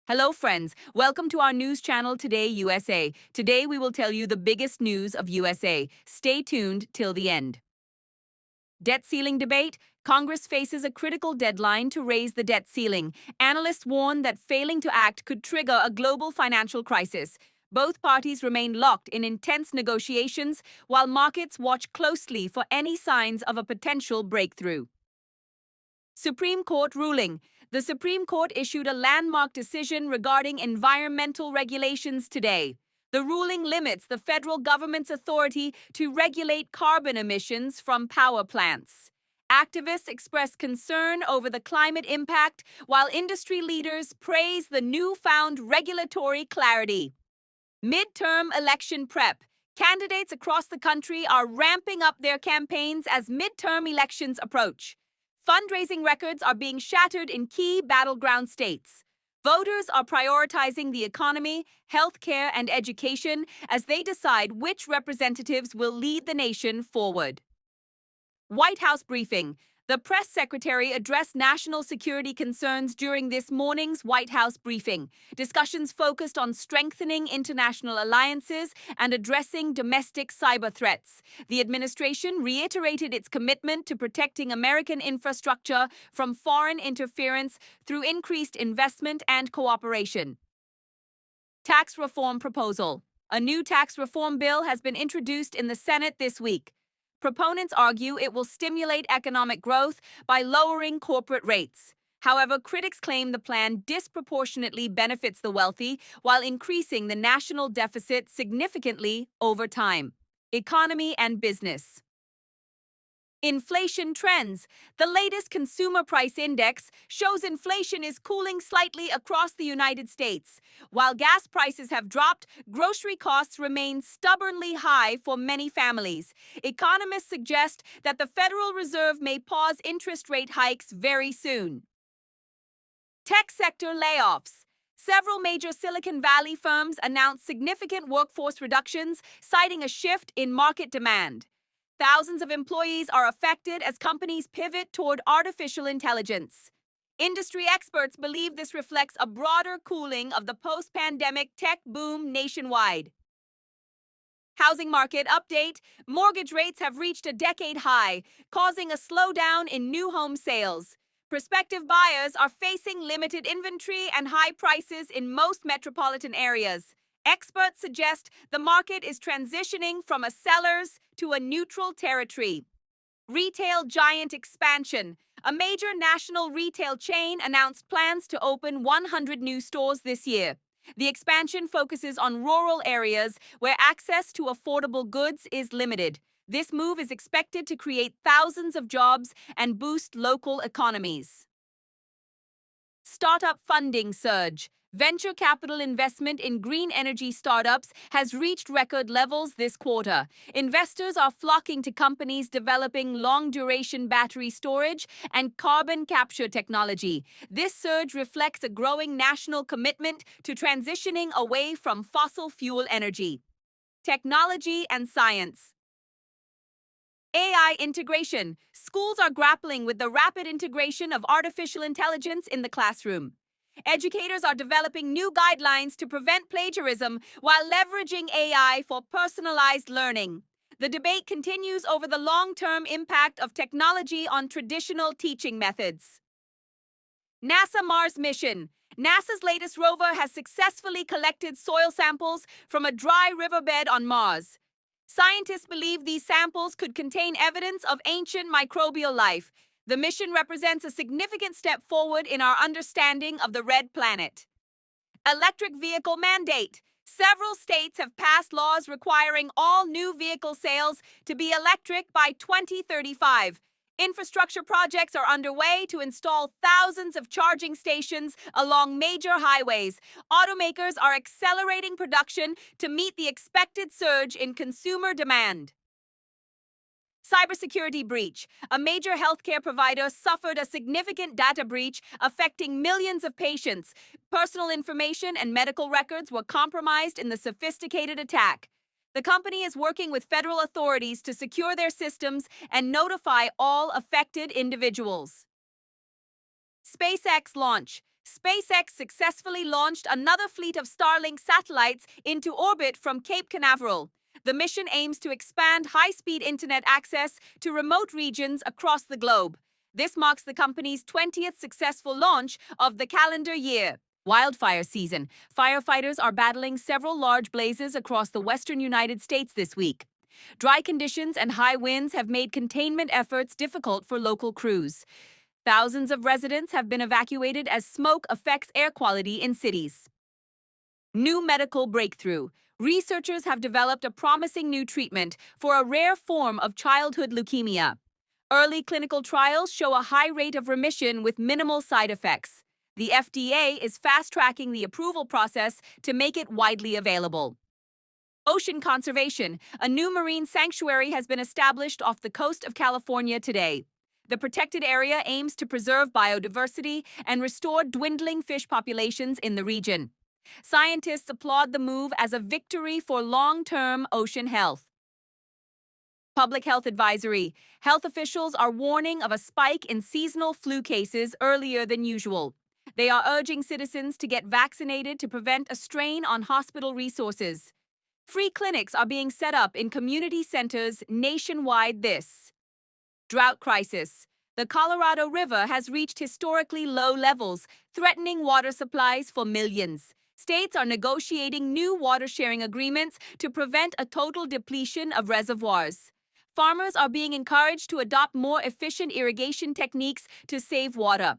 Hello, friends. Welcome to our news channel Today USA. Today we will tell you the biggest news of USA. Stay tuned till the end. Debt ceiling debate. Congress faces a critical deadline to raise the debt ceiling. Analysts warn that failing to act could trigger a global financial crisis. Both parties remain locked in intense negotiations while markets watch closely for any signs of a potential breakthrough. Supreme Court ruling. The Supreme Court issued a landmark decision regarding environmental regulations today. The ruling limits the federal government's authority to regulate carbon emissions from power plants. Activists express concern over the climate impact, while industry leaders praise the newfound regulatory clarity. Midterm election prep. Candidates across the country are ramping up their campaigns as midterm elections approach. Fundraising records are being shattered in key battleground states. Voters are prioritizing the economy, healthcare, and education as they decide which representatives will lead the nation forward. White House briefing. The press secretary addressed national security concerns during this morning's White House briefing. Discussions focused on strengthening international alliances and addressing domestic cyber threats. The administration reiterated its commitment to protecting American infrastructure from foreign interference through increased investment and cooperation. Tax reform proposal. A new tax reform bill has been introduced in the Senate this week. Proponents argue it will stimulate economic growth by lowering corporate rates. However, critics claim the plan disproportionately benefits the wealthy while increasing the national deficit significantly over time. Economy and business. Inflation trends. The latest consumer price index shows inflation is cooling slightly across the United States. While gas prices have dropped, grocery costs remain stubbornly high for many families. Economists suggest that the Federal Reserve may pause interest rate hikes very soon. Tech sector layoffs. Several major Silicon Valley firms announced significant workforce reductions, citing a shift in market demand. Thousands of employees are affected as companies pivot toward artificial intelligence. Industry experts believe this reflects a broader cooling of the post-pandemic tech boom nationwide. Housing market update. Mortgage rates have reached a decade high, causing a slowdown in new home sales. Prospective buyers are facing limited inventory and high prices in most metropolitan areas. Experts suggest the market is transitioning from a seller's to a neutral territory. Retail giant expansion. A major national retail chain announced plans to open 100 new stores this year. The expansion focuses on rural areas where access to affordable goods is limited. This move is expected to create thousands of jobs and boost local economies. Startup funding surge. Venture capital investment in green energy startups has reached record levels this quarter. Investors are flocking to companies developing long-duration battery storage and carbon capture technology. This surge reflects a growing national commitment to transitioning away from fossil fuel energy. Technology and science. AI integration. Schools are grappling with the rapid integration of artificial intelligence in the classroom. Educators are developing new guidelines to prevent plagiarism while leveraging AI for personalized learning. The debate continues over the long-term impact of technology on traditional teaching methods. NASA Mars mission. NASA's latest rover has successfully collected soil samples from a dry riverbed on Mars. Scientists believe these samples could contain evidence of ancient microbial life. The mission represents a significant step forward in our understanding of the red planet. Electric vehicle mandate. Several states have passed laws requiring all new vehicle sales to be electric by 2035. Infrastructure projects are underway to install thousands of charging stations along major highways. Automakers are accelerating production to meet the expected surge in consumer demand. Cybersecurity breach. A major healthcare provider suffered a significant data breach affecting millions of patients. Personal information and medical records were compromised in the sophisticated attack. The company is working with federal authorities to secure their systems and notify all affected individuals. SpaceX launch. SpaceX successfully launched another fleet of Starlink satellites into orbit from Cape Canaveral. The mission aims to expand high-speed internet access to remote regions across the globe. This marks the company's 20th successful launch of the calendar year. Wildfire season. Firefighters are battling several large blazes across the western United States this week. Dry conditions and high winds have made containment efforts difficult for local crews. Thousands of residents have been evacuated as smoke affects air quality in cities. New medical breakthrough. Researchers have developed a promising new treatment for a rare form of childhood leukemia. Early clinical trials show a high rate of remission with minimal side effects. The FDA is fast-tracking the approval process to make it widely available. Ocean conservation. A new marine sanctuary has been established off the coast of California today. The protected area aims to preserve biodiversity and restore dwindling fish populations in the region. Scientists applaud the move as a victory for long-term ocean health. Public health advisory. Health officials are warning of a spike in seasonal flu cases earlier than usual. They are urging citizens to get vaccinated to prevent a strain on hospital resources. Free clinics are being set up in community centers nationwide this. Drought crisis. The Colorado River has reached historically low levels, threatening water supplies for millions. States are negotiating new water-sharing agreements to prevent a total depletion of reservoirs. Farmers are being encouraged to adopt more efficient irrigation techniques to save water.